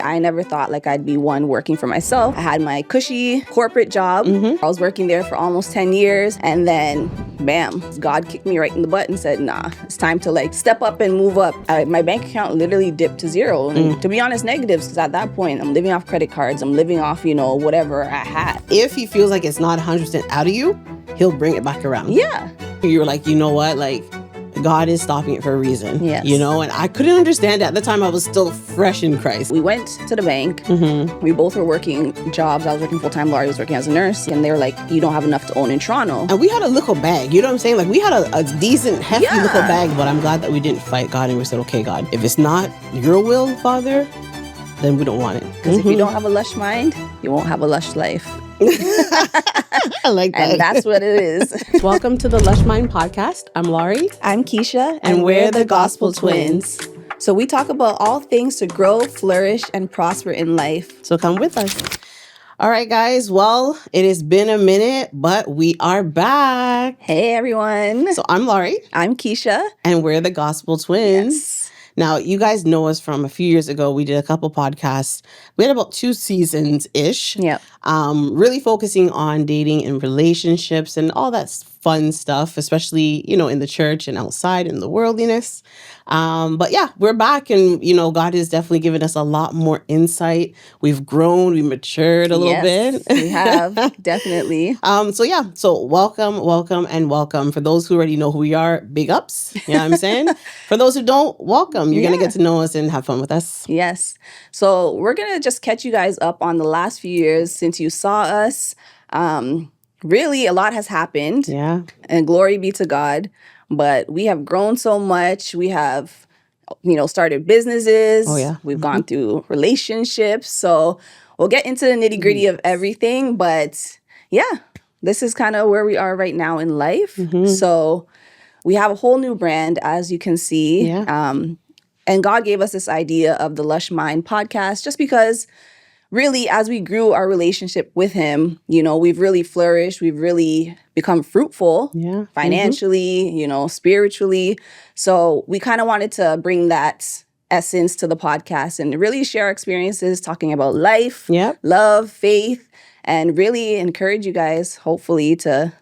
I never thought like I'd be one working for myself. I had my cushy corporate job. I was working there for almost 10 years. And then, bam, God kicked me right in the butt and said, nah, it's time to like step up and move up. My bank account literally dipped to zero. And to be honest, negatives, because at that point, I'm living off credit cards. I'm living off, whatever I had. If he feels like it's not 100% out of you, he'll bring it back around. Yeah. You're like, you know what? Like, God is stopping it for a reason. Yes. And I couldn't understand it. At the time, I was still fresh in Christ. We went to the bank. We both were working jobs. I was working full-time. Laurie was working as a nurse. And they were like, you don't have enough to own in Toronto. And we had a little bag. You know what I'm saying? Like, we had a decent, hefty little bag. But I'm glad that we didn't fight God. And we said, okay, God, if it's not your will, Father, then we don't want it. Because if you don't have a lush mind, you won't have a lush life. I like that. And that's what it is. Welcome to the Lush Mind podcast. I'm Laurie. I'm Keisha. And we're the Gospel Twins. So we talk about all things to grow, flourish, and prosper in life. So come with us. All right, guys. Well, it has been a minute, but we are back. Hey, everyone. So I'm Laurie. I'm Keisha. And we're the Gospel Twins. Yes. Now, you guys know us from a few years ago. We did a couple podcasts. We had about 2 seasons-ish. Yep. Really focusing on dating and relationships and all that fun stuff, especially, in the church and outside in the worldliness. But yeah, we're back and, God has definitely given us a lot more insight. We've grown, we matured a little bit. We have, definitely. So welcome, and welcome. For those who already know who we are, big ups. You know what I'm saying? For those who don't, welcome. You're going to get to know us and have fun with us. Yes. So we're going to just catch you guys up on the last few years since you saw us. Really, a lot has happened. Yeah. And glory be to God. But we have grown so much. We have, started businesses. Oh, yeah. We've gone through relationships. So we'll get into the nitty gritty of everything. But yeah, this is kind of where we are right now in life. So we have a whole new brand, as you can see. Yeah. And God gave us this idea of the Lush Mind podcast just because really, as we grew our relationship with him, we've really flourished. We've really become fruitful financially, spiritually. So we kind of wanted to bring that essence to the podcast and really share our experiences talking about life, love, faith, and really encourage you guys, hopefully, to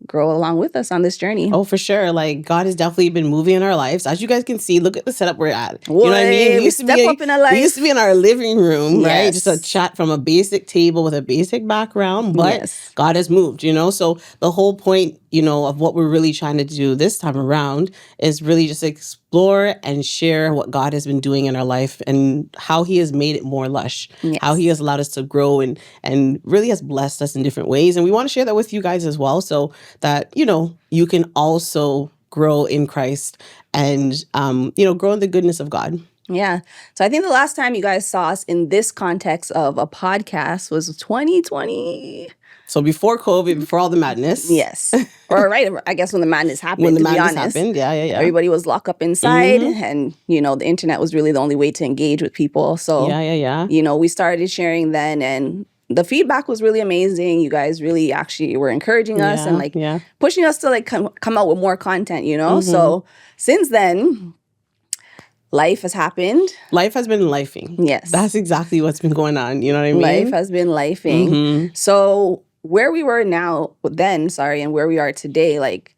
grow along with us on this journey. Oh, for sure. Like, God has definitely been moving in our lives. As you guys can see, look at the setup we're at. You know what I mean? We used to be in our living room, right? Just a chat from a basic table with a basic background, but God has moved, So the whole point, of what we're really trying to do this time around is really just explore and share what God has been doing in our life and how he has made it more lush, how he has allowed us to grow and really has blessed us in different ways. And we want to share that with you guys as well so that, you can also grow in Christ and, grow in the goodness of God. Yeah. So I think the last time you guys saw us in this context of a podcast was 2020. So before COVID, before all the madness. Yes. Or I guess when the madness happened, when the to madness be honest. happened, yeah. Everybody was locked up inside and, the internet was really the only way to engage with people. So, we started sharing then and the feedback was really amazing. You guys really actually were encouraging us and pushing us to come out with more content, So since then, life has happened. Life has been lifing. Yes. That's exactly what's been going on. You know what I mean? Life has been lifing. So where we were and where we are today, like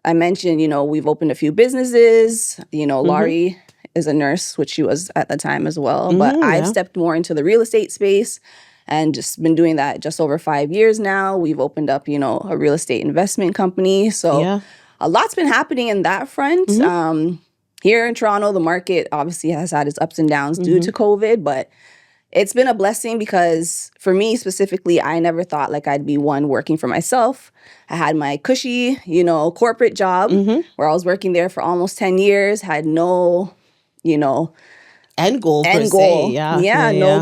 I mentioned, we've opened a few businesses. Laurie is a nurse, which she was at the time as well. But I've stepped more into the real estate space and just been doing that just over 5 years now. We've opened up, a real estate investment company. So a lot's been happening in that front. Here in Toronto, the market obviously has had its ups and downs due to COVID, but it's been a blessing because for me specifically, I never thought like I'd be one working for myself. I had my cushy, corporate job where I was working there for almost 10 years, had no, end goal. No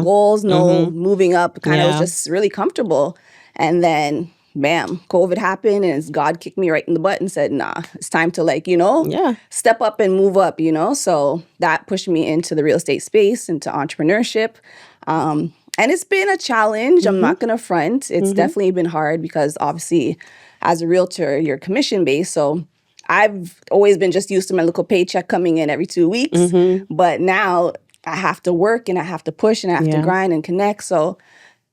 goals, no moving up, kind of was just really comfortable. And then bam, COVID happened and God kicked me right in the butt and said, nah, it's time to step up and move up, So that pushed me into the real estate space, into entrepreneurship. And it's been a challenge. I'm not going to front. It's definitely been hard because obviously as a realtor, you're commission-based. So I've always been just used to my little paycheck coming in every 2 weeks. But now I have to work and I have to push and I have to grind and connect. So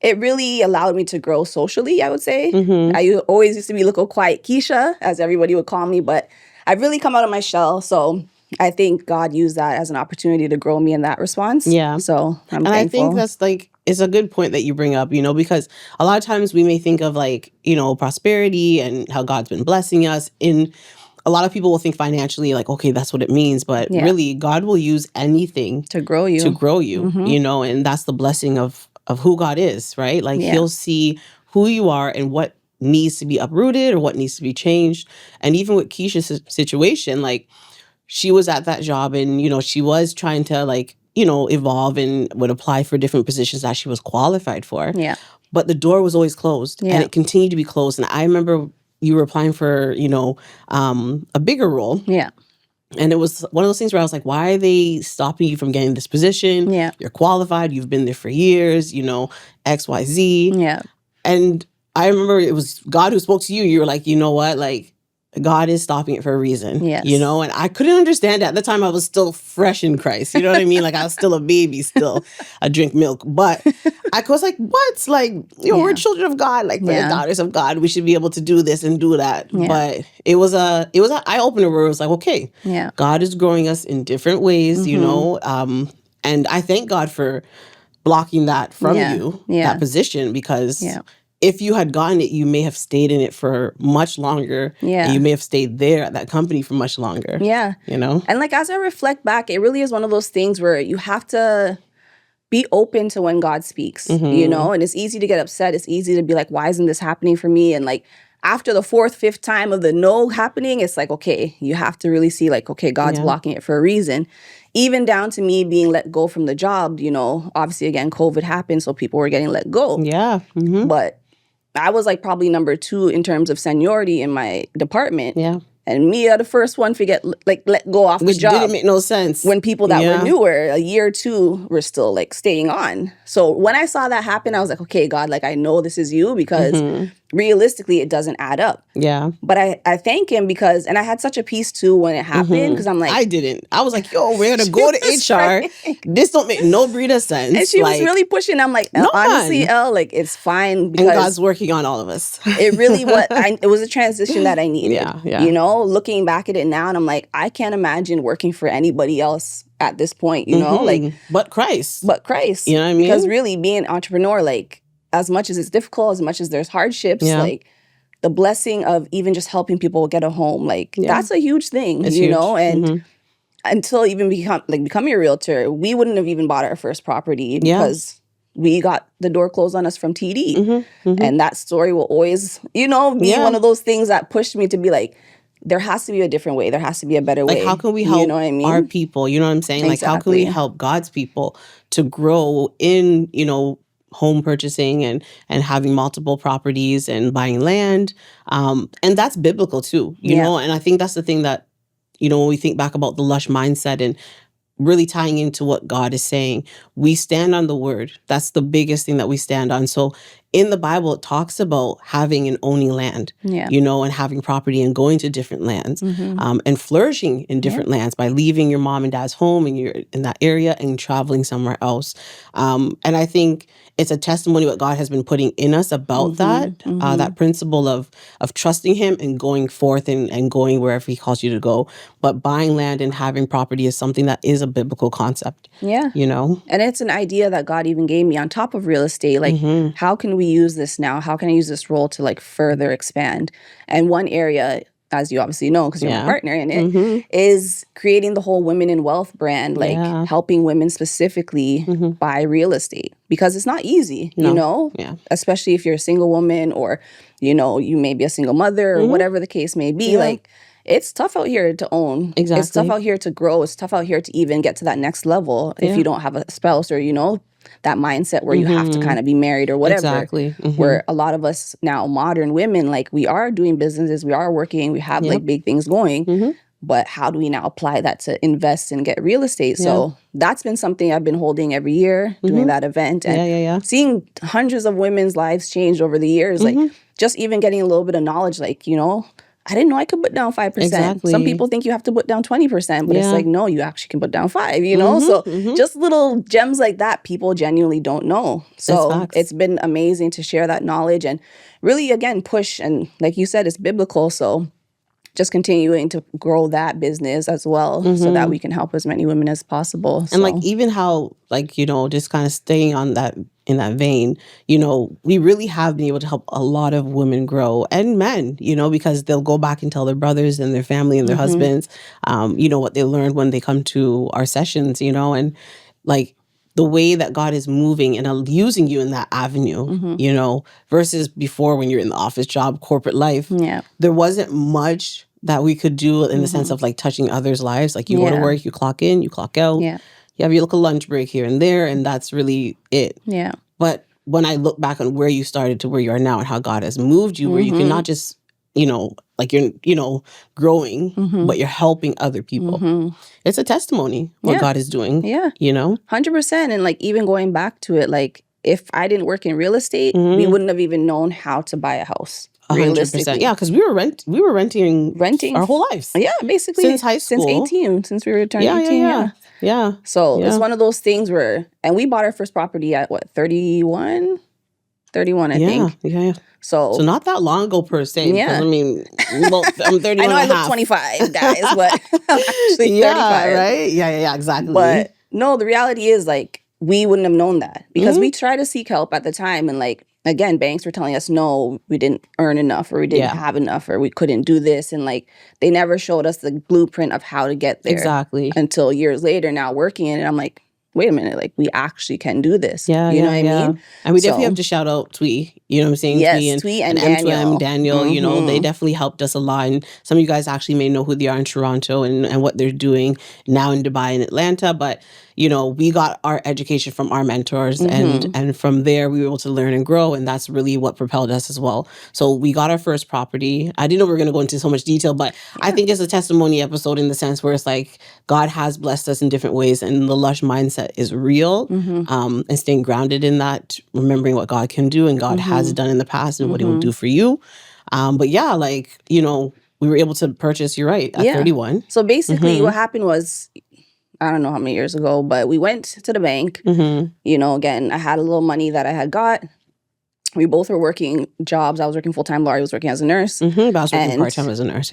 it really allowed me to grow socially, I would say. I always used to be little quiet Keisha, as everybody would call me, but I've really come out of my shell. So I think God used that as an opportunity to grow me in that response. Yeah. So I'm thankful. I think that's it's a good point that you bring up, because a lot of times we may think of prosperity and how God's been blessing us. A lot of people will think financially, okay, that's what it means. But really, God will use anything to grow you. And that's the blessing of who God is, right? He'll see who you are and what needs to be uprooted or what needs to be changed. And even with Keisha's situation, she was at that job and, she was trying to evolve and would apply for different positions that she was qualified for. Yeah. But the door was always closed and it continued to be closed. And I remember you were applying for, a bigger role. Yeah. And it was one of those things where I was like, why are they stopping you from getting this position? Yeah. You're qualified. You've been there for years, X, Y, Z. Yeah. And I remember it was God who spoke to you. You were like, you know what? God is stopping it for a reason. Yes. And I couldn't understand it. At the time, I was still fresh in Christ. You know what I mean? I was still a baby still. I drink milk. But I was like, what? We're children of God. We're daughters of God. We should be able to do this and do that. Yeah. But it was an eye-opener where it was like, okay, God is growing us in different ways, and I thank God for blocking that from you, that position, because if you had gotten it, you may have stayed in it for much longer. Yeah. And you may have stayed there at that company for much longer. Yeah. And as I reflect back, it really is one of those things where you have to be open to when God speaks, and it's easy to get upset. It's easy to be like, why isn't this happening for me? And after the 4th, 5th time of the no happening, it's like, okay, you have to really see okay, God's blocking it for a reason. Even down to me being let go from the job, obviously again, COVID happened. So people were getting let go. Yeah. But I was probably number 2 in terms of seniority in my department. Yeah. And me the first one to get let go off the job. Which didn't make no sense. When people that were newer, a year or 2, were still staying on. So when I saw that happen, I was like, okay, God, I know this is you, because realistically it doesn't add up. Yeah. But I thank him because, and I had such a peace too when it happened, because I'm like, I didn't. I was like, yo, we're gonna go to HR. This don't make no breed of sense. And she was really pushing. I'm like, honestly, it's fine, because and God's working on all of us. It really was. It was a transition that I needed. Yeah. Looking back at it now, and I'm like, I can't imagine working for anybody else at this point. But Christ. You know what I mean? Because really, being an entrepreneur, as much as it's difficult, as much as there's hardships, the blessing of even just helping people get a home, that's a huge thing, it's huge. Know? And until even becoming a realtor, we wouldn't have even bought our first property because we got the door closed on us from TD. And that story will always, be one of those things that pushed me to be like, there has to be a different way. There has to be a better way. How can we help our people? You know what I'm saying? Exactly. How can we help God's people to grow in, home purchasing and having multiple properties and buying land? And that's biblical too, you know? And I think that's the thing that, when we think back about the Lush mindset and really tying into what God is saying, we stand on the word. That's the biggest thing that we stand on. So in the Bible, it talks about having and owning land, and having property and going to different lands, and flourishing in different lands by leaving your mom and dad's home and you're in that area and traveling somewhere else. And I think it's a testimony what God has been putting in us about that principle of trusting him and going forth and going wherever he calls you to go. But buying land and having property is something that is a biblical concept. Yeah. And it's an idea that God even gave me on top of real estate. How can we use this now? How can I use this role to further expand? And one area, as you obviously know, because you're my partner in it, is creating the whole Women in Wealth brand, helping women specifically buy real estate, because it's not easy, especially if you're a single woman or, you may be a single mother or whatever the case may be. It's tough out here to own. Exactly. It's tough out here to grow. It's tough out here to even get to that next level if you don't have a spouse or, that mindset where you have to kind of be married or whatever. Exactly. Where a lot of us now, modern women, we are doing businesses, we are working, we have big things going. But how do we now apply that to invest and get real estate? So that's been something I've been holding every year, doing that event and seeing hundreds of women's lives change over the years. Just even getting a little bit of knowledge, I didn't know I could put down 5%. Exactly. Some people think you have to put down 20%, but it's Yeah. like, no, you actually can put down 5, you know? So just little gems like that, people genuinely don't know. So it's been amazing to share that knowledge and really, again, push. And like you said, it's biblical. So just continuing to grow that business as well so that we can help as many women as possible. And like even how, like, you know, just kind of staying on that, in that vein, you know, we really have been able to help a lot of women grow, and men, you know, because they'll go back and tell their brothers and their family and their husbands, you know, what they learned when they come to our sessions, you know, and like the way that God is moving and using you in that avenue, you know, versus before when you're in the office job, corporate life, there wasn't much that we could do in the sense of like touching others' lives. Like you go to work, you clock in, you clock out. You have your little lunch break here and there, and that's really it. But when I look back on where you started to where you are now and how God has moved you, where you can not just, you know, like you're, you know, growing, but you're helping other people. It's a testimony what God is doing. You know? 100%. And like even going back to it, like if I didn't work in real estate, we wouldn't have even known how to buy a house. 100%. Yeah, because we were renting our whole lives. Yeah, basically since high school, since 18, since we were turning 18. Yeah. So it's one of those things where, and we bought our first property at what, 31, I think. Yeah. So not that long ago per se. Yeah. I mean, well, I'm 31 I know I and a look half. 25, guys, but I'm actually 35. Right? Yeah, exactly. But no, the reality is like we wouldn't have known that because we tried to seek help at the time, and like again, banks were telling us no, we didn't earn enough, or we didn't have enough, or we couldn't do this, and like they never showed us the blueprint of how to get there. Exactly. Until years later, now working in it, I'm like, wait a minute, like we actually can do this. Yeah, you know what I mean? And we definitely have to shout out Twee. You know what I'm saying? Yes, Twee and Daniel. Daniel, you know, they definitely helped us a lot. And some of you guys actually may know who they are in Toronto and what they're doing now in Dubai and Atlanta. But, you know, we got our education from our mentors, and from there we were able to learn and grow. And that's really what propelled us as well. So we got our first property. I didn't know we were going to go into so much detail, but I think it's a testimony episode in the sense where it's like God has blessed us in different ways, and the Lush mindset is real, and staying grounded in that, remembering what God can do and God has done in the past and what he will do for you. But yeah, like, you know, we were able to purchase, you're right, at 31. So basically what happened was, I don't know how many years ago, but we went to the bank. You know, again, I had a little money that I had got. We both were working jobs. I was working full-time. Laurie was working as a nurse. But I was working part-time as a nurse,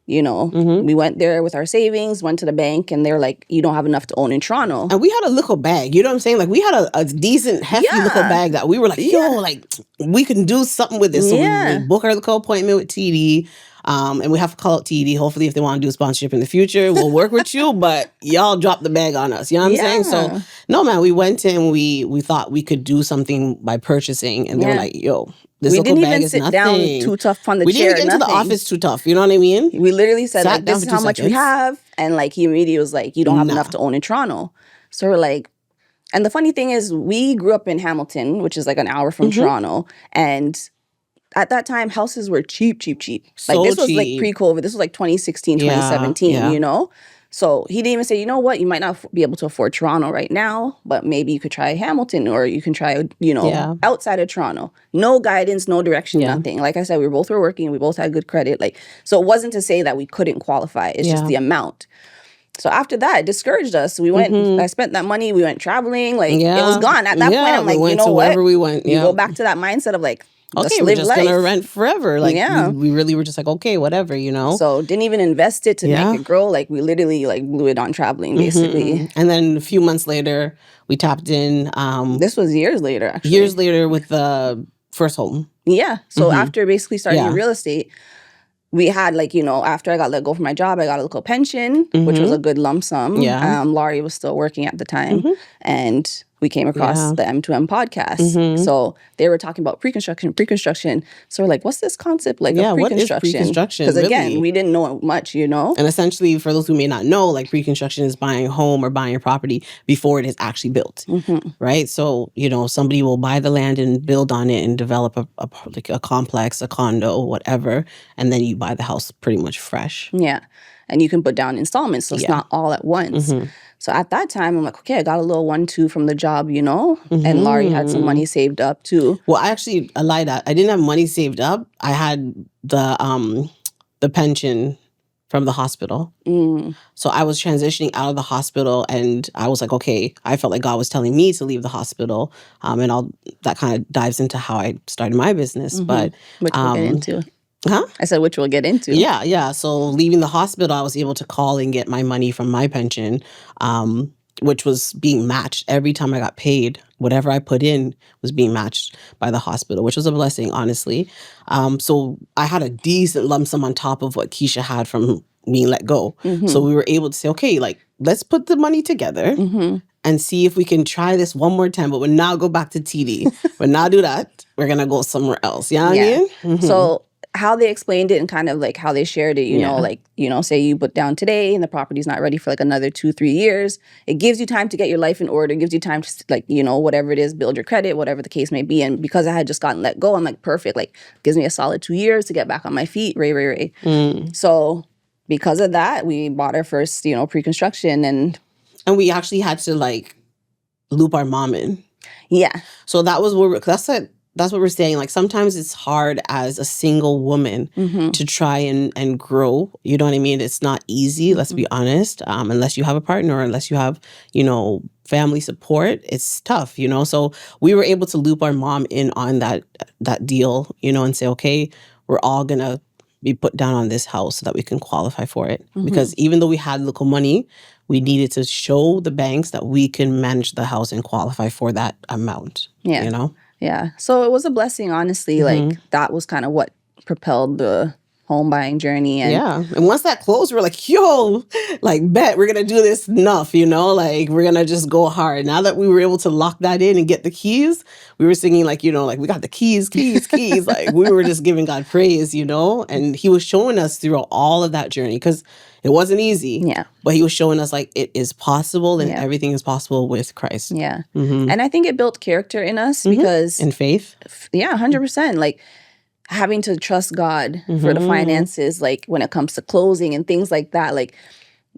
You know, we went there with our savings, went to the bank, and they were like, you don't have enough to own in Toronto. And we had a little bag, you know what I'm saying? Like we had a decent, hefty little bag that we were like, yo, like we can do something with this. So we book our little appointment with TD. And we have to call out TD. Hopefully, if they want to do a sponsorship in the future, we'll work with you. But y'all drop the bag on us. You know what I'm saying? So, no, man, we went in. We thought we could do something by purchasing. And they were like, yo, this little bag is nothing. We didn't even sit down too tough on the chair. We didn't even get into the office too tough. You know what I mean? We literally said, like, this is how much we have. And, like, he immediately was like, you don't have enough to own in Toronto. So we're like, and the funny thing is, we grew up in Hamilton, which is like an hour from Toronto. And at that time, houses were cheap. So like, this was cheap. like pre-COVID. This was like 2016, 2017, you know? So he didn't even say, you know what, you might not be able to afford Toronto right now, but maybe you could try Hamilton, or you can try, you know, outside of Toronto. No guidance, no direction, nothing. Like I said, we both were working. We both had good credit. Like, so it wasn't to say that we couldn't qualify. It's just the amount. So after that, it discouraged us. We went, I spent that money. We went traveling. Like, it was gone. At that point, I'm like, you know what? Wherever we went. You go back to that mindset of like, okay, we're just going to rent forever. Like, we really were just like, okay, whatever, you know? So didn't even invest it to make it grow. Like, we literally like blew it on traveling, basically. And then a few months later, we tapped in. This was years later, actually. Years later with the first home. Yeah. So after basically starting in real estate, we had, like, you know, after I got let go from my job, I got a little pension, which was a good lump sum. Laurie was still working at the time. And we came across the M2M podcast. So they were talking about pre-construction. So we're like, what's this concept like of pre-construction? What is pre-construction? Because again, we didn't know much, you know? And essentially, for those who may not know, like pre-construction is buying a home or buying a property before it is actually built, right? So, you know, somebody will buy the land and build on it and develop a complex, a condo, whatever. And then you buy the house pretty much fresh. Yeah. And you can put down installments, so it's not all at once. So at that time, I'm like, okay, I got a little 1-2 from the job, you know? And Laurie had some money saved up too. Well, I lied. I didn't have money saved up. I had the the pension from the hospital. So I was transitioning out of the hospital, and I was like, okay, I felt like God was telling me to leave the hospital. And that kind of dives into how I started my business. But which we'll get into. Huh? I said, which we'll get into. Yeah. So leaving the hospital, I was able to call and get my money from my pension, which was being matched every time I got paid. Whatever I put in was being matched by the hospital, which was a blessing, honestly. So I had a decent lump sum on top of what Keisha had from being let go. So we were able to say, okay, like, let's put the money together and see if we can try this one more time, but we'll now go back to TD. We'll not do that. We're going to go somewhere else. You know what I mean? So how they explained it and kind of like how they shared it, you know, like, you know, say you put down today and the property's not ready for like another 2-3 years. It gives you time to get your life in order. It gives you time to, like, you know, whatever it is, build your credit, whatever the case may be. And because I had just gotten let go, I'm like, perfect. Like, gives me a solid 2 years to get back on my feet. Ray. So because of that, we bought our first, you know, pre-construction, and we actually had to like loop our mom in. Yeah. So that was where that's what we're saying. Like, sometimes it's hard as a single woman to try and grow. You know what I mean? It's not easy, let's be honest. Unless you have a partner or unless you have, you know, family support, it's tough, you know? So we were able to loop our mom in on that deal, you know, and say, okay, we're all going to be put down on this house so that we can qualify for it. Because even though we had little money, we needed to show the banks that we can manage the house and qualify for that amount, you know? Yeah. So it was a blessing, honestly. Like, that was kind of what propelled the home buying journey. And once that closed, we're like, yo, like, bet we're going to do this enough, you know? Like, we're going to just go hard. Now that we were able to lock that in and get the keys, we were singing like, you know, like, we got the keys. Like, we were just giving God praise, you know? And he was showing us through all of that journey, because it wasn't easy. Yeah. But he was showing us like it is possible, and everything is possible with Christ. Yeah. And I think it built character in us because... And faith. Yeah, 100%. Like, having to trust God for the finances, like when it comes to closing and things like that. Like,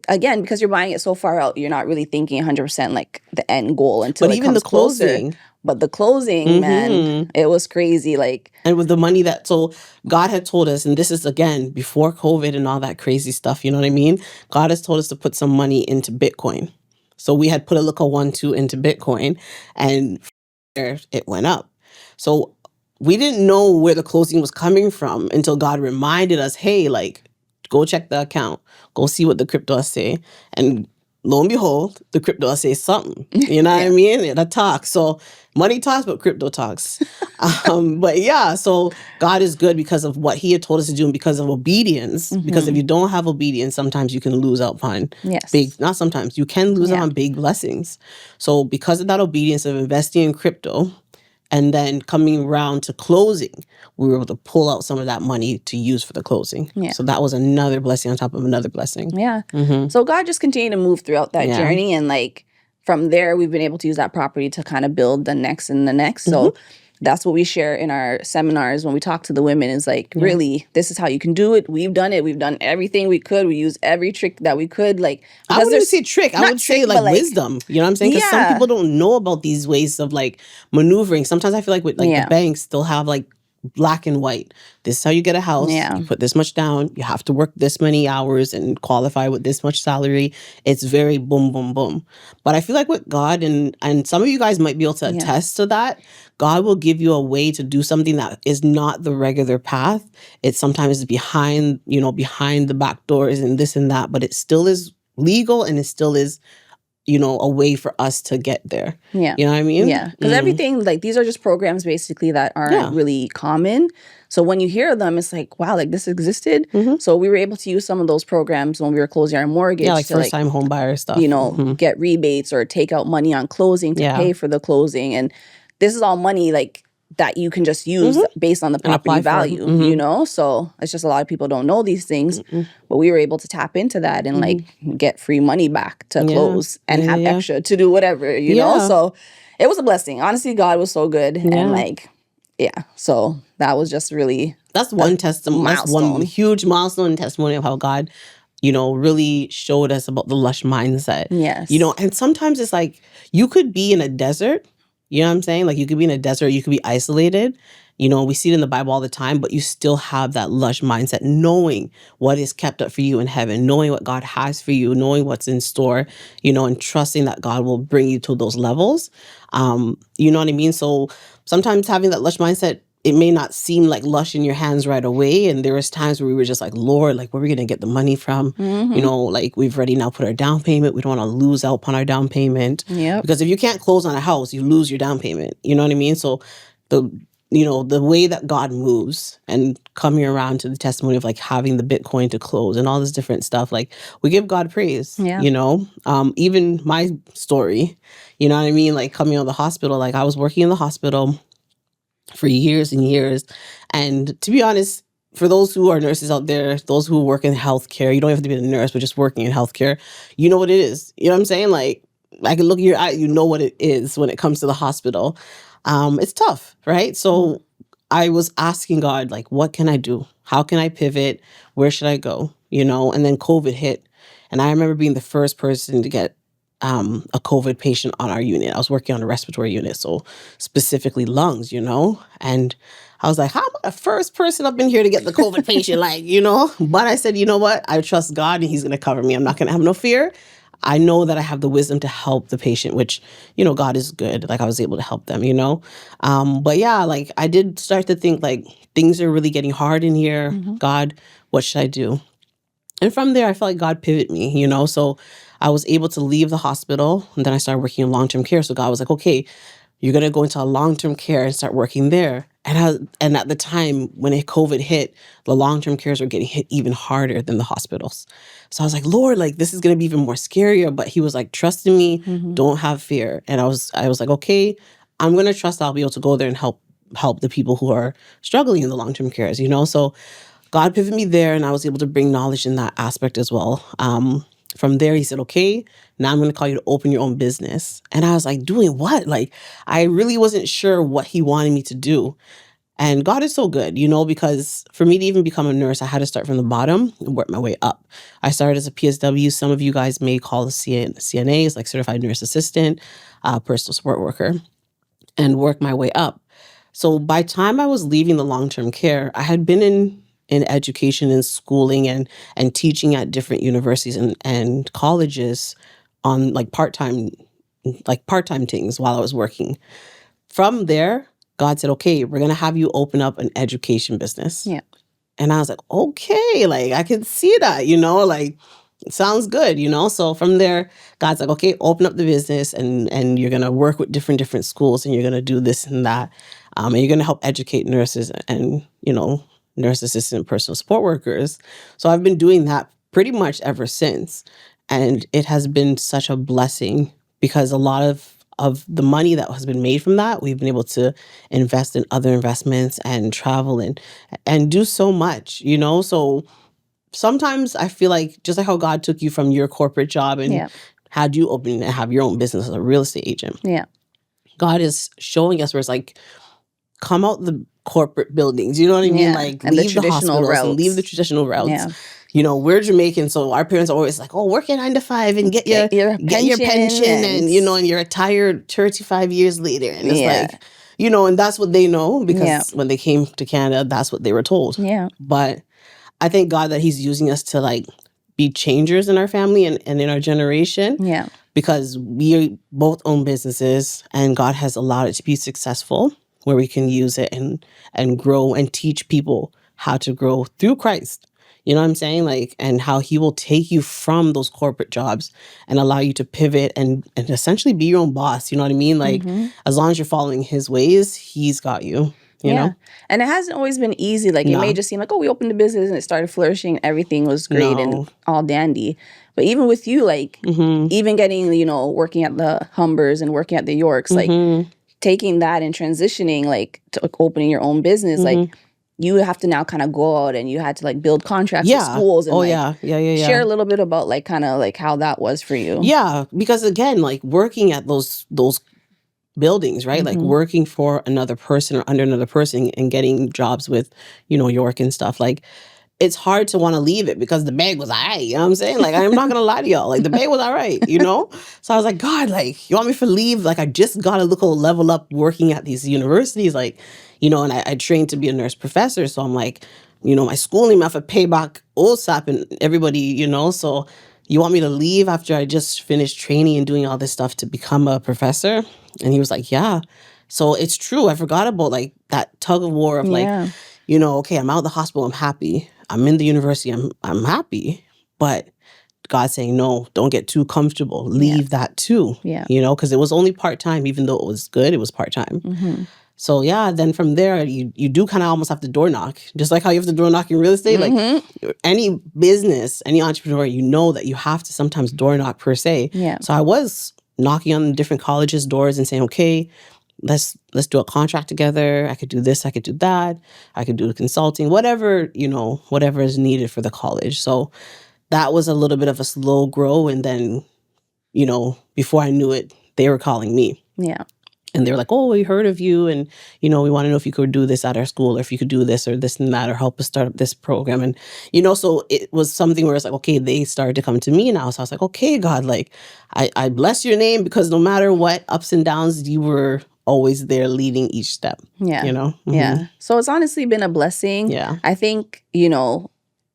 again, because you're buying it so far out, you're not really thinking 100% like the end goal until it comes closer. But the closing, man, it was crazy. Like, and with the money so God had told us, and this is again before COVID and all that crazy stuff, you know what I mean? God has told us to put some money into Bitcoin. So we had put a little 1-2 into Bitcoin, and it went up. So we didn't know where the closing was coming from until God reminded us, hey, like, go check the account, go see what the crypto say. And lo and behold, the crypto says something. You know what I mean? It talks. So money talks, but crypto talks. But yeah, so God is good because of what he had told us to do and because of obedience. Because if you don't have obedience, sometimes you can lose out on not sometimes, you can lose out on big blessings. So because of that obedience of investing in crypto, and then coming around to closing, we were able to pull out some of that money to use for the closing. Yeah. So that was another blessing on top of another blessing. Yeah. So God just continued to move throughout that journey. And like, from there, we've been able to use that property to kind of build the next and the next. So that's what we share in our seminars when we talk to the women, is like, really, this is how you can do it. We've done it. We've done everything we could. We used every trick that we could. Like, I wouldn't even say trick. I would say like wisdom. You know what I'm saying? Because some people don't know about these ways of like maneuvering. Sometimes I feel like with like the banks, they'll have like black and white. This is how you get a house. Yeah. You put this much down. You have to work this many hours and qualify with this much salary. It's very boom, boom, boom. But I feel like with God, and some of you guys might be able to attest to that, God will give you a way to do something that is not the regular path. It sometimes is behind the back doors and this and that, but it still is legal and it still is, a way for us to get there. Yeah. You know what I mean? Yeah. Because everything, like, these are just programs basically that aren't really common. So when you hear them, it's like, wow, like, this existed. So we were able to use some of those programs when we were closing our mortgage. Yeah, like first-time home buyer stuff. Get rebates or take out money on closing to pay for the closing. And this is all money, like, that you can just use based on the property value, So it's just a lot of people don't know these things, but we were able to tap into that and like get free money back to close and have extra to do whatever, you know? So it was a blessing. Honestly, God was so good. And like, so that was just really... That's one testimony. That's one huge milestone and testimony of how God, really showed us about the Lush mindset. Yes. And sometimes it's like, you could be in a desert, You know what I'm saying? Like, you could be in a desert, you could be isolated. You know, we see it in the Bible all the time, but you still have that lush mindset, knowing what is kept up for you in heaven, knowing what God has for you, knowing what's in store, you know, and trusting that God will bring you to those levels. You know what I mean? So sometimes having that lush mindset, it may not seem like lush in your hands right away. And there was times where we were just like, Lord, like, where are we going to get the money from? You know, like, we've already now put our down payment. We don't want to lose out on our down payment. Because if you can't close on a house, you lose your down payment. You know what I mean? So the way that God moves, and coming around to the testimony of like having the Bitcoin to close and all this different stuff, like, we give God praise, you know. Even my story, you know what I mean? Like, coming out of the hospital, like, I was working in the hospital for years and years. And to be honest, for those who are nurses out there, those who work in healthcare, you don't have to be a nurse, but just working in healthcare, you know what it is. You know what I'm saying? Like, I can look at your eye, you know what it is when it comes to the hospital. It's tough, right? So I was asking God, like, what can I do? How can I pivot? Where should I go? You know, and then COVID hit. And I remember being the first person to get a COVID patient on our unit. I was working on a respiratory unit, so specifically lungs, you know? And I was like, how am I the first person up in here to get the COVID patient? Like, you know? But I said, you know what? I trust God and he's going to cover me. I'm not going to have no fear. I know that I have the wisdom to help the patient, which, you know, God is good. Like, I was able to help them, you know? But yeah, like, I did start to think, like, things are really getting hard in here. God, what should I do? And from there, I felt like God pivoted me, you know? So I was able to leave the hospital, and then I started working in long-term care. So God was like, okay, you're going to go into a long-term care and start working there. And at the time when COVID hit, the long-term cares were getting hit even harder than the hospitals. So I was like, Lord, like, this is going to be even more scarier. But he was like, trust in me, don't have fear. And I was like, okay, I'm going to trust I'll be able to go there and help the people who are struggling in the long-term cares, you know? So God pivoted me there, and I was able to bring knowledge in that aspect as well. From there, he said, okay, now I'm going to call you to open your own business. And I was like, doing what? Like, I really wasn't sure what he wanted me to do. And God is so good, you know, because for me to even become a nurse, I had to start from the bottom and work my way up. I started as a PSW. Some of you guys may call the CNAs, like certified nurse assistant, personal support worker, and work my way up. So by the time I was leaving the long-term care, I had been in education and schooling and teaching at different universities and colleges on like part-time things while I was working. From there, God said, okay, we're going to have you open up an education business. Yeah. And I was like, okay, like, I can see that, you know, like, it sounds good, you know? So from there, God's like, okay, open up the business, and you're going to work with different schools, and you're going to do this and that. And you're going to help educate nurses and, you know, nurse assistant, personal support workers. So I've been doing that pretty much ever since. And it has been such a blessing, because a lot of the money that has been made from that, we've been able to invest in other investments and travel and do so much, you know? So sometimes I feel like, just like how God took you from your corporate job and had you open and have your own business as a real estate agent. Yeah. God is showing us where it's like, come out the corporate buildings, you know what I mean? Like, and leave the hospitals routes. and leave the traditional routes. Yeah. You know, we're Jamaican, so our parents are always like, oh, work your 9 to 5 and get your pension and, you know, and you're retired 35 years later. And it's like, you know, and that's what they know, because when they came to Canada, that's what they were told. Yeah. But I thank God that he's using us to, like, be changers in our family and in our generation. Yeah. Because we both own businesses, and God has allowed it to be successful, where we can use it and grow and teach people how to grow through Christ. You know what I'm saying? Like, and how he will take you from those corporate jobs and allow you to pivot and essentially be your own boss. You know what I mean? Like, as long as you're following his ways, he's got you. You know? And it hasn't always been easy. Like, it may just seem like, oh, we opened a business and it started flourishing. Everything was great and all dandy. But even with you, like, even getting, you know, working at the Humbers and working at the Yorks, like, taking that and transitioning, like, to like, opening your own business, like, you have to now kind of go out and you had to, like, build contracts with schools and share a little bit about, like, kind of like how that was for you. Yeah, because again, like, working at those buildings, right? Like, working for another person or under another person and getting jobs with, you know, York and stuff, like, it's hard to want to leave it because the bag was all right. You know what I'm saying? Like, I'm not going to lie to y'all. Like, the bag was all right, you know? So I was like, God, like, you want me to leave? Like, I just got to level up working at these universities. Like, you know, and I trained to be a nurse professor. So I'm like, you know, my schooling, I have to pay back OSAP and everybody, you know? So you want me to leave after I just finished training and doing all this stuff to become a professor? And he was like, yeah. So it's true. I forgot about like that tug of war of like, you know, okay, I'm out of the hospital. I'm happy. I'm in the university. I'm happy. But God's saying, no, don't get too comfortable. Leave that too. Yeah. You know, because it was only part-time. Even though it was good, it was part-time. Mm-hmm. So yeah, then from there, you do kind of almost have to door knock. Just like how you have to door knock in real estate. Mm-hmm. Like any business, any entrepreneur, you know that you have to sometimes door knock per se. Yeah. So I was knocking on different colleges' doors and saying, okay, let's do a contract together. I could do this, I could do that. I could do the consulting, whatever, you know, whatever is needed for the college. So that was a little bit of a slow grow. And then, you know, before I knew it, they were calling me. Yeah. And they were like, oh, we heard of you. And, you know, we want to know if you could do this at our school or if you could do this or this and that or help us start up this program. And, you know, so it was something where it's like, okay, they started to come to me now. So I was like, okay, God, like, I bless your name because no matter what ups and downs, you were always there leading each step. Yeah. You know? Mm-hmm. Yeah. So it's honestly been a blessing. Yeah. I think, you know,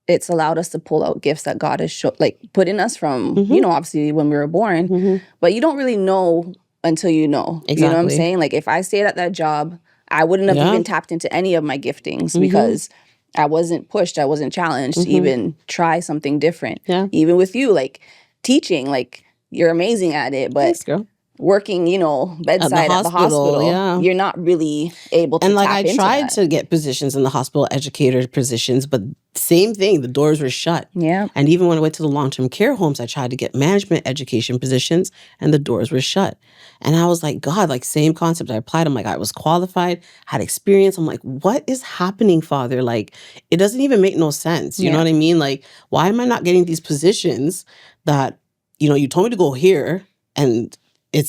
it's allowed us to pull out gifts that God has put in us from, Mm-hmm. you know, obviously when we were born. Mm-hmm. But you don't really know until you know. Exactly. You know what I'm saying? Like if I stayed at that job, I wouldn't have even tapped into any of my giftings because I wasn't pushed. I wasn't challenged to even try something different. Yeah. Even with you, like teaching, like you're amazing at it. But thanks, girl. Working, you know, bedside at the hospital, you're not really able to and like tap I into tried that. to get positions in the hospital, educator positions, but same thing, the doors were shut. Yeah. And even when I went to the long-term care homes, I tried to get management education positions and the doors were shut. And I was like, God, like same concept. I applied. I'm like, I was qualified, had experience. I'm like, what is happening, Father? Like, it doesn't even make no sense. You know what I mean? Like, why am I not getting these positions that, you know, you told me to go here and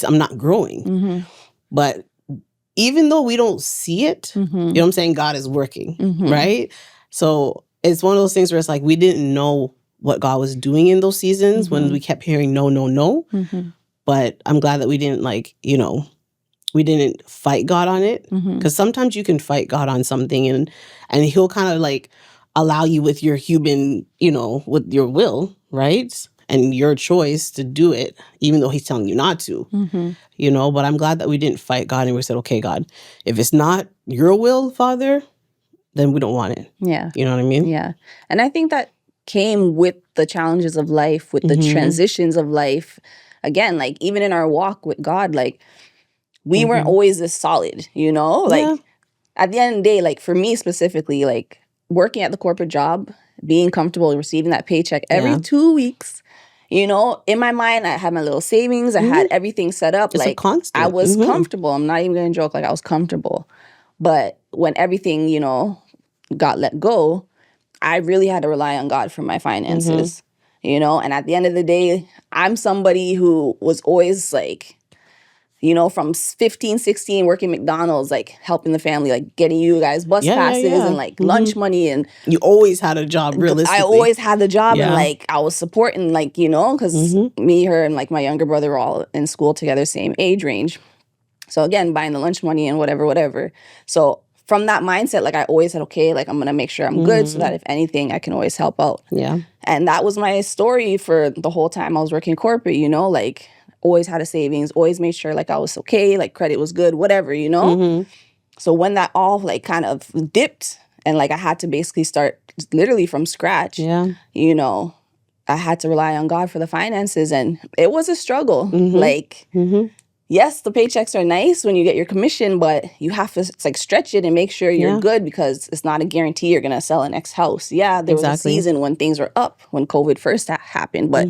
I'm not growing. Mm-hmm. But even though we don't see it, you know what I'm saying? God is working, right? So it's one of those things where it's like we didn't know what God was doing in those seasons when we kept hearing no, no, no. But I'm glad that we didn't we didn't fight God on it. Because sometimes you can fight God on something and he'll kind of like allow you with your human, you know, with your will, right? And your choice to do it, even though he's telling you not to, you know. But I'm glad that we didn't fight God and we said, okay, God, if it's not your will, Father, then we don't want it. Yeah. You know what I mean? Yeah. And I think that came with the challenges of life, with the transitions of life. Again, like even in our walk with God, like we weren't always this solid, you know? Like at the end of the day, like for me specifically, like working at the corporate job, being comfortable receiving that paycheck every 2 weeks. You know, in my mind, I had my little savings. I had everything set up. It's like a constant. I was comfortable. I'm not even going to joke. Like I was comfortable. But when everything, you know, got let go, I really had to rely on God for my finances. You know, and at the end of the day, I'm somebody who was always like, you know, from 15, 16, working McDonald's, like helping the family, like getting you guys bus passes and like lunch money. And you always had a job, realistically. I always had the job and like I was supporting, like, you know, because me, her, and like my younger brother were all in school together, same age range. So again, buying the lunch money and whatever. So from that mindset, like I always said, okay, like I'm going to make sure I'm good so that if anything, I can always help out. Yeah. And that was my story for the whole time I was working corporate, you know, like always had a savings, always made sure like I was okay, like credit was good, whatever, you know? So when that all like kind of dipped and like I had to basically start literally from scratch, you know, I had to rely on God for the finances and it was a struggle. Like, yes, the paychecks are nice when you get your commission, but you have to like stretch it and make sure you're good because it's not a guarantee you're going to sell an next house. Yeah, there was a season when things were up when COVID first happened, but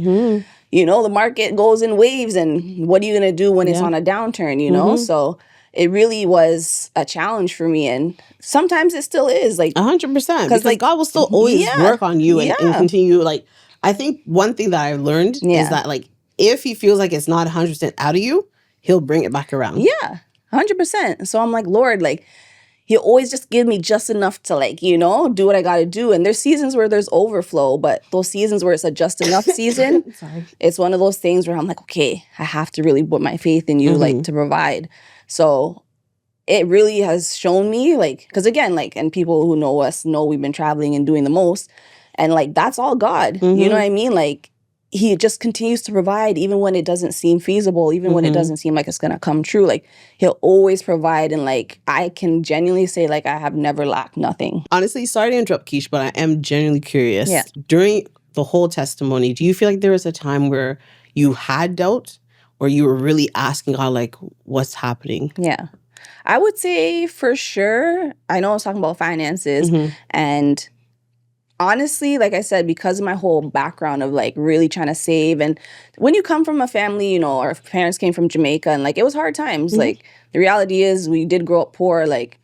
you know, the market goes in waves and what are you going to do when it's on a downturn, you know? So it really was a challenge for me. And sometimes it still is. Like 100%. Because like, God will still always work on you and continue. Like, I think one thing that I learned is that like, if he feels like it's not 100% out of you, he'll bring it back around. Yeah, 100%. So I'm like, Lord, like, he'll always just give me just enough to like, you know, do what I got to do. And there's seasons where there's overflow, but those seasons where it's a just enough season, it's one of those things where I'm like, okay, I have to really put my faith in you, like to provide. So it really has shown me, like, because again, like, and people who know us know we've been traveling and doing the most. And like, that's all God. You know what I mean? Like, he just continues to provide even when it doesn't seem feasible, even when it doesn't seem like it's going to come true. Like, he'll always provide. And like, I can genuinely say, like, I have never lacked nothing. Honestly, sorry to interrupt, Keish, but I am genuinely curious. Yeah. During the whole testimony, do you feel like there was a time where you had doubt or you were really asking God, like, what's happening? Yeah. I would say for sure, I know I was talking about finances and honestly, like I said, because of my whole background of like really trying to save, and when you come from a family, you know, our parents came from Jamaica and like it was hard times. Like the reality is we did grow up poor, like,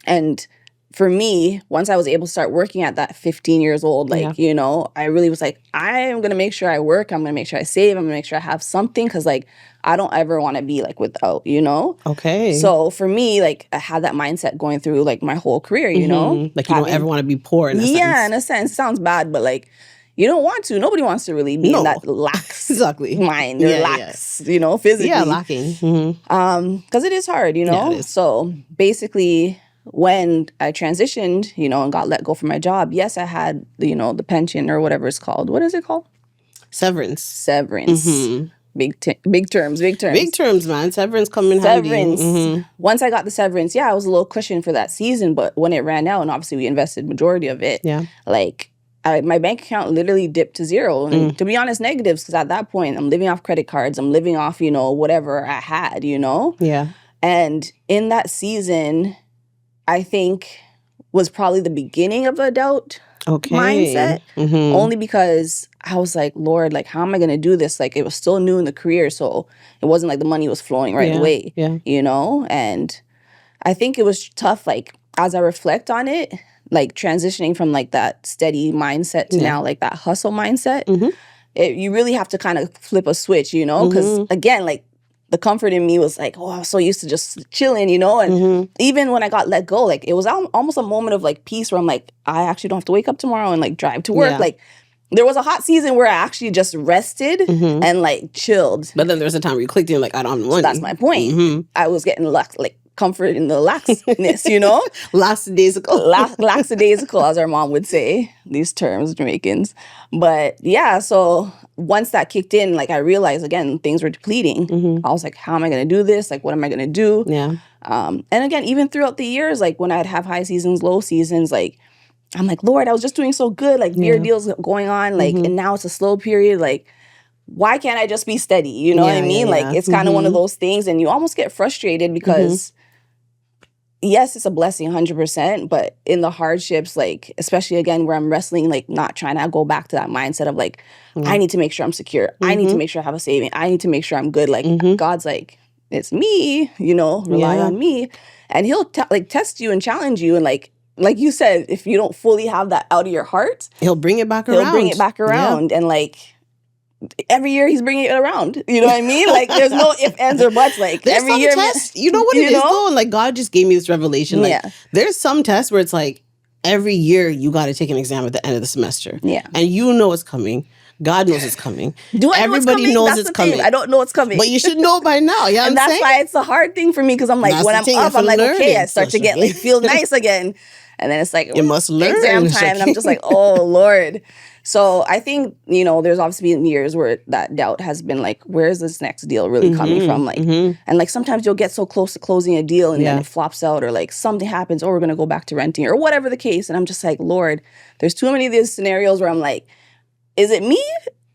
and for me, once I was able to start working at that 15 years old, like, you know, I really was like, I am going to make sure I work. I'm going to make sure I save. I'm going to make sure I have something because like, I don't ever want to be like without, you know? Okay. So for me, like I had that mindset going through like my whole career, you know? Like you don't ever want to be poor in a sense. Yeah, in a sense. Sounds bad, but like you don't want to. Nobody wants to really be in that lax mind or lax, you know, physically. Yeah, lacking. Because it is hard, you know? So basically when I transitioned, you know, and got let go from my job, yes, I had, you know, the pension or whatever it's called. What is it called? Severance. Big terms. Big terms, man. Severance come in handy. Once I got the severance, I was a little cushion for that season. But when it ran out, and obviously we invested majority of it, like my bank account literally dipped to zero. And to be honest, negatives, because at that point, I'm living off credit cards. I'm living off, you know, whatever I had, you know? Yeah. And in that season, I think was probably the beginning of a doubt mindset. Only because I was like, Lord, like, how am I going to do this? Like, it was still new in the career, so it wasn't like the money was flowing right away, you know? And I think it was tough, like, as I reflect on it, like, transitioning from, like, that steady mindset to now, like, that hustle mindset. You really have to kind of flip a switch, you know? Because, again, like, the comfort in me was like, oh, I was so used to just chilling, you know? And even when I got let go, like, it was almost a moment of, like, peace where I'm like, I actually don't have to wake up tomorrow and, like, drive to work. Like, there was a hot season where I actually just rested and, like, chilled. But then there was a time where you clicked in, like, I don't have money. So that's my point. I was getting, like, comfort in the laxness, you know? Lackadaisical. Lackadaisical, as our mom would say. These terms, Jamaicans. But, yeah, so once that kicked in, like, I realized, again, things were depleting. I was like, how am I going to do this? Like, what am I going to do? Yeah. And again, even throughout the years, like, when I'd have high seasons, low seasons, like, I'm like, Lord, I was just doing so good. Like, beer deals going on. Like, and now it's a slow period. Like, why can't I just be steady? You know what I mean? Like, it's kind of one of those things. And you almost get frustrated because, yes, it's a blessing 100%. But in the hardships, like, especially, again, where I'm wrestling, like, not trying to go back to that mindset of, like, I need to make sure I'm secure. I need to make sure I have a saving. I need to make sure I'm good. Like, God's like, it's me, you know, rely on me. And he'll, like, test you and challenge you. And, like you said, if you don't fully have that out of your heart, he'll bring it back around. And, like, every year he's bringing it around. You know what I mean? Like, there's no ifs, ands, or buts. Like, there's every year. Tests, you know what it is, though? And, like, God just gave me this revelation. Like, there's some tests where it's like, every year you got to take an exam at the end of the semester. Yeah. And you know it's coming. God knows it's coming. Everybody knows it's coming. I don't know it's coming. But you should know by now. Yeah, and that's why it's a hard thing for me because I'm like, when I'm up, I'm like, okay, I start to get like feel nice again. And then it's like, you must learn. Exam time. And I'm just like, oh, Lord. So I think, you know, there's obviously been years where that doubt has been like, where's this next deal really coming from? Like, and like sometimes you'll get so close to closing a deal and then it flops out or like something happens, or we're going to go back to renting or whatever the case. And I'm just like, Lord, there's too many of these scenarios where I'm like, is it me?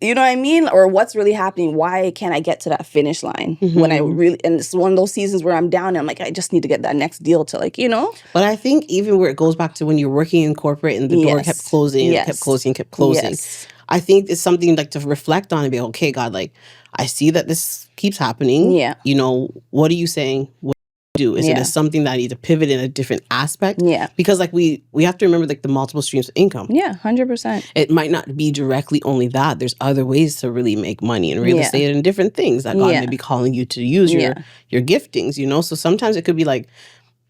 You know what I mean? Or what's really happening? Why can't I get to that finish line when I really, and it's one of those seasons where I'm down and I'm like, I just need to get that next deal to like, you know? But I think even where it goes back to when you're working in corporate and the door kept closing, kept closing. I think it's something like to reflect on and be, okay, God, like, I see that this keeps happening. Yeah. You know, what are you saying? What do? Is it something that I need to pivot in a different aspect? Yeah. Because like we have to remember like the multiple streams of income. Yeah, 100%. It might not be directly only that. There's other ways to really make money in real estate and different things that God may be calling you to use your giftings, you know? So sometimes it could be like,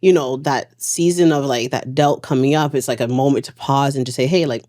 that season of like that doubt coming up, it's like a moment to pause and to say, hey, like,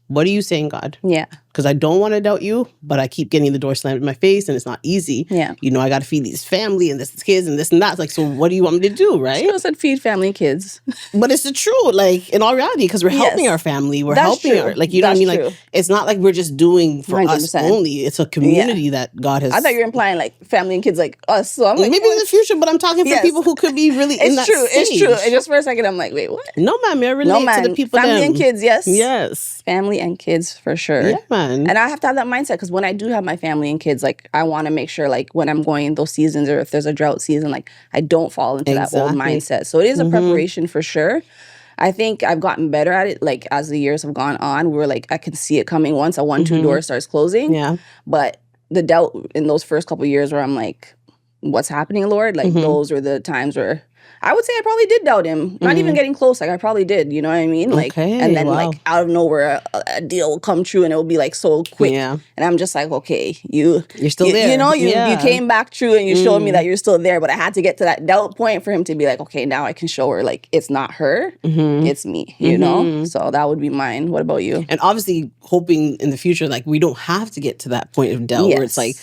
what are you saying, God? Yeah. Because I don't want to doubt you, but I keep getting the door slammed in my face and it's not easy. Yeah. I got to feed these family and this kids and this and that. It's like, so what do you want me to do, right? She said feed family and kids. But it's the truth, like, in all reality, because we're helping our family. We're That's helping true. our, like, you know what I mean? True. Like, it's not like we're just doing for 100%. us only. It's a community that God has. I thought you were implying like family and kids like us. So I'm like, maybe in the future, but I'm talking for people who could be really in that stage. It's true. And just for a second, I'm like, wait, what? No, man, I relate to the people. Family and kids, yes. Yes. Family and kids for sure. Yeah, man. And I have to have that mindset because when I do have my family and kids, like I want to make sure like when I'm going those seasons or if there's a drought season, like I don't fall into that old mindset. So it is a preparation for sure. I think I've gotten better at it. Like as the years have gone on, we're like, I can see it coming once a 1-2 door starts closing. Yeah. But the doubt in those first couple of years where I'm like, what's happening, Lord? Like those were the times where I would say I probably did doubt him. Not even getting close. Like I probably did. You know what I mean? Like, and then like out of nowhere, a deal will come true and it will be like so quick. Yeah. And I'm just like, okay, you're still there. You came back true and you showed me that you're still there. But I had to get to that doubt point for him to be like, okay, now I can show her like it's not her, it's me. You know? So that would be mine. What about you? And obviously hoping in the future, like we don't have to get to that point of doubt where it's like,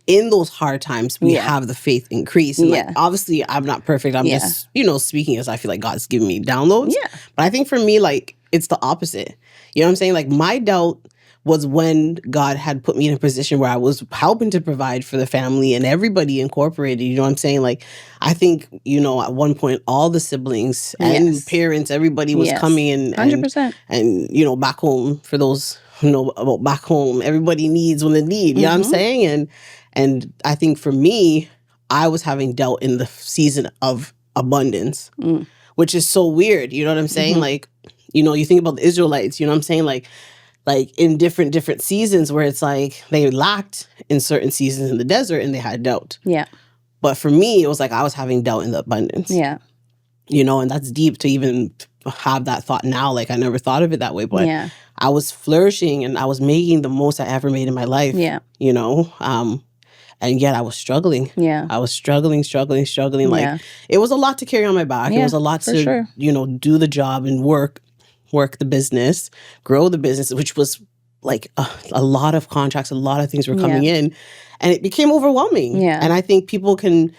in those hard times, we have the faith increase. And like, obviously, I'm not perfect. I'm just, speaking as I feel like God's giving me downloads. Yeah. But I think for me, like, it's the opposite. You know what I'm saying? Like, my doubt was when God had put me in a position where I was helping to provide for the family and everybody incorporated. You know what I'm saying? Like, I think, at one point, all the siblings and parents, everybody was coming in. 100%. And, back home, for those who know about back home, everybody needs when they need. You know what I'm saying? And I think for me, I was having doubt in the season of abundance, which is so weird. You know what I'm saying? Like, you think about the Israelites, you know what I'm saying? Like in different seasons where it's like they lacked in certain seasons in the desert and they had doubt. Yeah. But for me, it was like I was having doubt in the abundance. Yeah. And that's deep to even have that thought now. Like I never thought of it that way, but I was flourishing and I was making the most I ever made in my life. Yeah. And yet I was struggling. Yeah. I was struggling. Like it was a lot to carry on my back. It was a lot to, do the job and work the business, grow the business, which was like a lot of contracts, a lot of things were coming in. And it became overwhelming. Yeah. And I think people can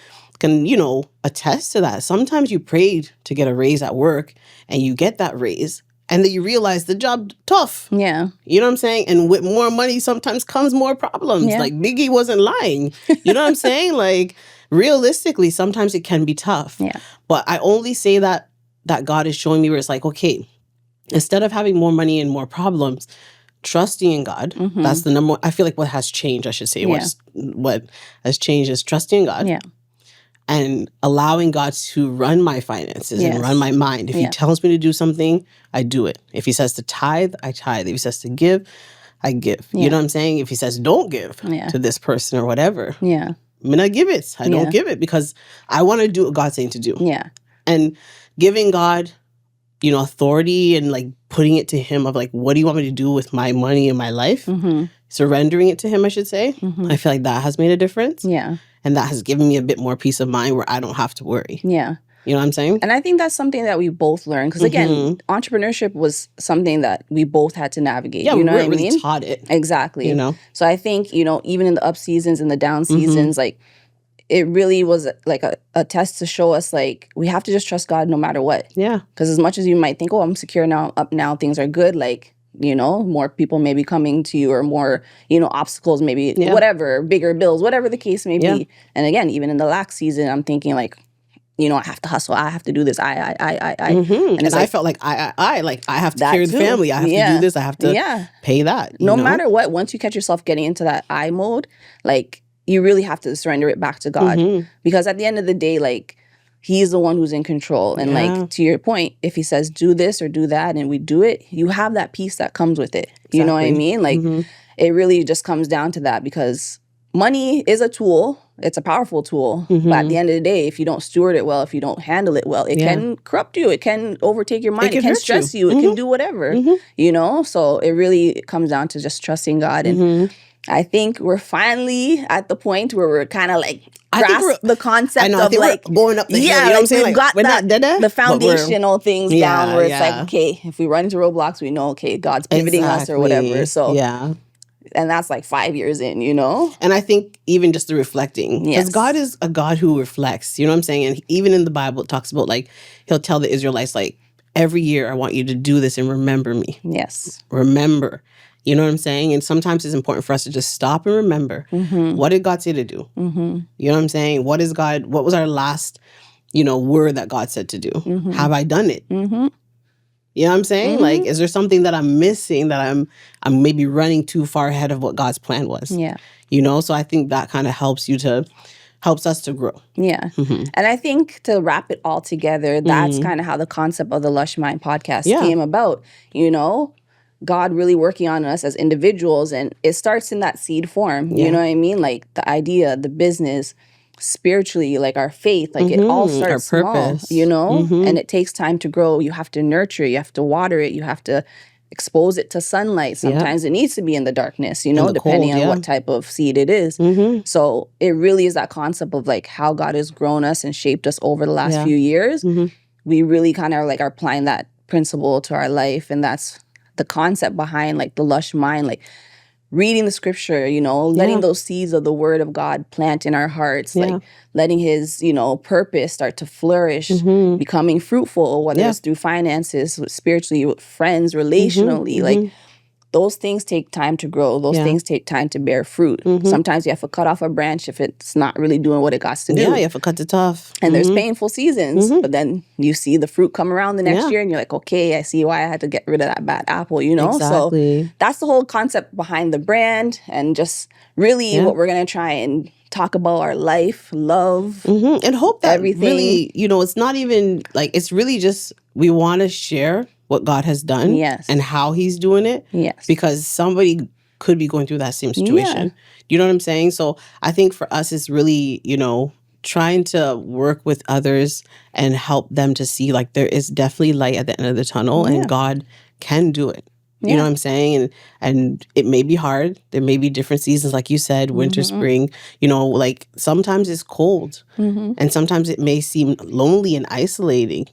attest to that. Sometimes you prayed to get a raise at work and you get that raise. And then you realize the job tough. Yeah. You know what I'm saying? And with more money sometimes comes more problems. Yeah. Like Biggie wasn't lying. You know what I'm saying? Like realistically, sometimes it can be tough. Yeah. But I only say that God is showing me where it's like, okay, instead of having more money and more problems, trusting in God. That's the number one. I feel like what has changed, I should say. Yeah. What has changed is trusting in God. Yeah. And allowing God to run my finances and run my mind. If he tells me to do something, I do it. If he says to tithe, I tithe. If he says to give, I give. You know what I'm saying? If he says don't give to this person or whatever, I'm going to give it. I don't give it because I want to do what God's saying to do. Yeah. And giving God, authority and like putting it to him of like, what do you want me to do with my money in my life? Surrendering it to him, I should say. I feel like that has made a difference. Yeah. And that has given me a bit more peace of mind where I don't have to worry. Yeah. You know what I'm saying? And I think that's something that we both learned. Because again, entrepreneurship was something that we both had to navigate. Yeah, you know we what I really mean? taught it. Exactly. So I think, even in the up seasons and the down seasons, like it really was like a test to show us like we have to just trust God no matter what. Yeah. Because as much as you might think, oh, I'm secure now, up now, things are good, like, more people may be coming to you or more, obstacles, maybe whatever, bigger bills, whatever the case may be. And again, even in the lack season, I'm thinking like, I have to hustle. I have to do this. I. And I felt like I have to carry the family. I have to do this. I have to pay that. No matter what, once you catch yourself getting into that I mode, like you really have to surrender it back to God. Because at the end of the day, like, he's the one who's in control. And like, to your point, if he says do this or do that and we do it, you have that peace that comes with it. Exactly. You know what I mean? Like, it really just comes down to that because money is a tool. It's a powerful tool. But at the end of the day, if you don't steward it well, if you don't handle it well, it can corrupt you. It can overtake your mind. It can stress you. It can do whatever, So it really comes down to just trusting God. And I think we're finally at the point where we're kind of like, grasp the concept I of think like we're going up the hill. You know like what I'm saying? we've Like, got that the but we're- foundational things down where it's like, yeah. okay, if we run into roadblocks, we know, okay, God's pivoting us or whatever. Exactly. So yeah. and that's like 5 years in, you know? And I think even just the reflecting, because Yes. God is a God who reflects, you know what I'm saying? And even in the Bible, it talks about like, he'll tell the Israelites, like, every year I want you to do this and remember me. Yes. Remember. You know what I'm saying? And sometimes it's important for us to just stop and remember, what did God say to do? You know what I'm saying? What was our last, word that God said to do? Have I done it? You know what I'm saying? Like, is there something that I'm missing that I'm maybe running too far ahead of what God's plan was? Yeah. So I think that kind of helps us to grow. Yeah. And I think to wrap it all together, that's kind of how the concept of the Lush Mind podcast came about. God really working on us as individuals, and it starts in that seed form. You know what I mean? Like the idea, the business, spiritually, like our faith, like it all starts small, and it takes time to grow. You have to nurture, you have to water it, you have to expose it to sunlight. Sometimes it needs to be in the darkness, depending cold, on what type of seed it is. So it really is that concept of like how God has grown us and shaped us over the last few years. We really kind of like are applying that principle to our life, and that's the concept behind like the Lush Mind, like reading the scripture, letting those seeds of the word of God plant in our hearts, like letting his, purpose start to flourish, becoming fruitful, whether it's through finances, spiritually, with friends, relationally, like those things take time to grow. Those things take time to bear fruit. Sometimes you have to cut off a branch if it's not really doing what it got to do. Yeah, you have to cut it off. And there's painful seasons, but then you see the fruit come around the next year and you're like, okay, I see why I had to get rid of that bad apple, Exactly. So that's the whole concept behind the brand, and just really what we're going to try and talk about our life, love, and hope that everything. Really, it's not even like, it's really just we want to share what God has done and how he's doing it. Yes. Because somebody could be going through that same situation. You know what I'm saying? So I think for us, it's really, trying to work with others and help them to see like there is definitely light at the end of the tunnel and God can do it. You know what I'm saying? And it may be hard. There may be different seasons, like you said, winter, spring. Like sometimes it's cold. And sometimes it may seem lonely and isolating,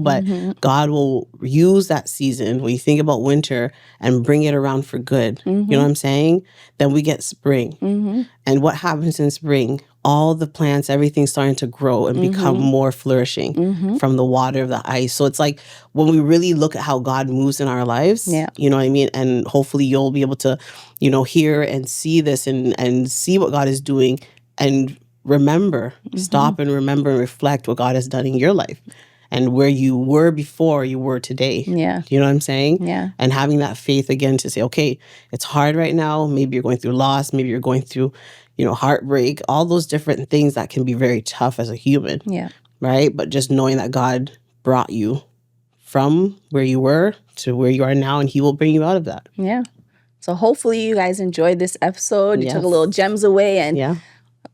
but God will use that season when you think about winter and bring it around for good. You know what I'm saying? Then we get spring. And what happens in spring? All the plants, everything's starting to grow and become more flourishing from the water of the ice. So it's like when we really look at how God moves in our lives, you know what I mean? And hopefully you'll be able to, hear and see this and see what God is doing and remember, stop and remember and reflect what God has done in your life and where you were before you were today. Yeah. You know what I'm saying? Yeah. And having that faith again to say, okay, it's hard right now. Maybe you're going through loss. Maybe you're going through heartbreak, all those different things that can be very tough as a human. Yeah. Right? But just knowing that God brought you from where you were to where you are now, and he will bring you out of that. Yeah. So hopefully you guys enjoyed this episode. You took a little gems away, and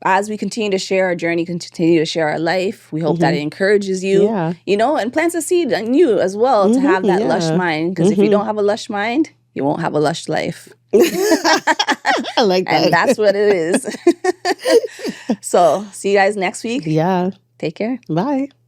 as we continue to share our journey, continue to share our life, we hope that it encourages you, and plants a seed in you as well to have that lush mind. Because if you don't have a lush mind, you won't have a lush life. I like that. And that's what it is. So, see you guys next week. Yeah. Take care. Bye.